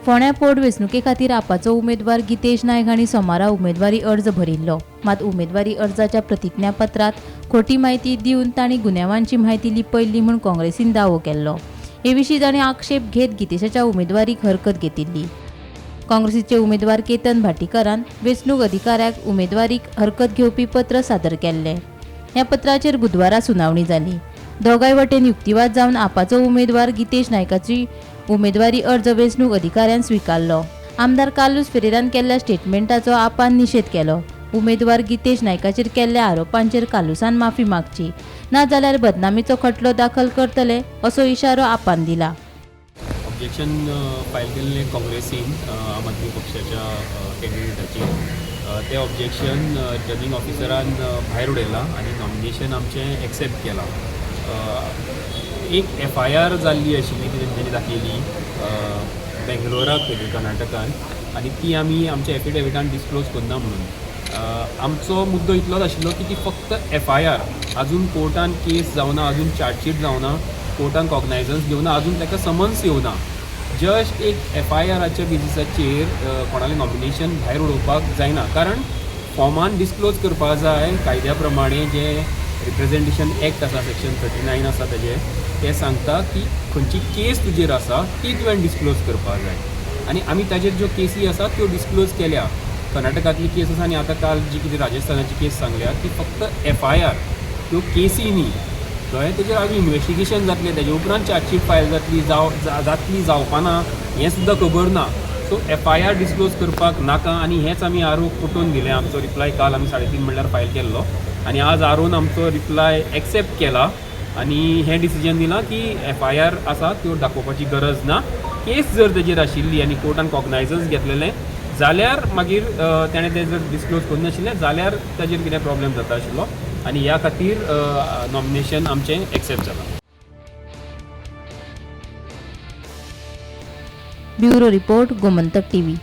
फोंड्या पोटवेंचणुके खातीर आपाचो उमेदवार गितेश नायक हांणी सोमारा उमेदवारी अर्ज भरिल्लो. मात उमेदवारी अर्जाच्या प्रतिज्ञापत्रांत खोटी म्हायती दिवन तांणी गुन्यांवांची म्हायती लिपयल्ली म्हूण काँग्रेसीन दावो केल्लो. हे विशीं तांणी आक्षेप घेत गितेशाच्या उमेदवारीक हरकत घेतिल्ली. काँग्रेसीचे उमेदवार केतन भाटीकारान वेंचणूक अधिकाऱ्याक उमेदवारीक हरकत घेवपी पत्र सादर केल्लें. ह्या पत्राचेर बुधवारा सुनावणी जाली. दोगांय वटेन युक्तिवाद जावन आपाचो उमेदवार गितेश नायकाची उमेदवारी अर्ज वेंचणूक अधिकाऱ्यान स्विकारलो. आमदार कार्लोस फेरेरान केल्ल्या स्टेटमेंटाचो आपान निशेध केलो. उमेदवार गितेश नायकाचेर केल्ल्या आरोपांचेर कार्लोसान माफी मागची, ना जाल्यार बदनामीचो खटलो दाखल करतले असो इशारो आपान दिला. ऑब्जेक्शन फायल केल्लें काँग्रेसीन आम आदमी पक्षाच्या कॅन्डिडेटाचेर तें ऑब्जेक्शन रिटर्निंग ऑफिसरान भायर उडयलां आनी नॉमिनेशन आमचें एक्सेप्ट केलां. एक FIR जाल्ली आशिल्ली ती तेंच्यांनी दाखयली बेंगलोराक कर्नाटकान आनी ती आमी आमच्या एफिडेविटान डिस्क्लोज करना म्हणून. आमचो मुद्दो इतलोच आशिल्लो की ती फक्त FIR आजून कोर्टान केस जावना, आजून चार्जशीट जावना, कोर्टान कॉग्नायझन्स घेवना, आजून ताका समन्स येवना. जस्ट एक FIRच्या बेजिसाचेर कोणालें नॉमिनेशन भायर उडोवपाक जायना, कारण फॉर्मान डिस्क्लोज करपाक जाय कायद्या प्रमाणे जे रिप्रेझेंटेशन एक्ट आसा, सेक्शन 39 आसा तें सांगता की खंयची केस तुजेर आसा ती तुवें डिस्क्लोज करपाक जाय. आनी आमी ताजेर ज्यो केसी आसा त्यो डिस्क्लोज केल्या. कर्नाटकांतली केस आसा आनी आतां काल जी कितें राजस्थानाची केस सांगल्या ती फक्त FIR, त्यो केसी न्ही. कळ्ळें? तेजेर आजून इन्वेस्टिगेशन जातलें, तेजे उपरांत चार्जशीट फायल जातली, जातली जावपाना हें सुद्दां खबर ना. सो FIR डिस्क्लोज करपाक नाका आनी हेंच आमी आरोप पटोवन दिलें. आमचो रिप्लाय काल आमी 3:30 म्हणल्यार फायल केल्लो आनी आज आरोन आमचो रिप्लाय एक्सेप्ट केला आनी हें डिसिजन दिलां की FIR आसा त्यो दाखोवपाची गरज ना. केस जर तेजेर आशिल्ली आनी कोर्टान कॉग्नायझन्स घेतलेलें जाल्यार मागीर ताणें तें जर डिस्क्लोज करिनाशिल्लें जाल्यार ताजेर कितें प्रॉब्लेम जाता आशिल्लो आनी ह्या खातीर नॉमिनेशन आमचें एक्सेप्ट जालां. Bureau report Gomantak TV.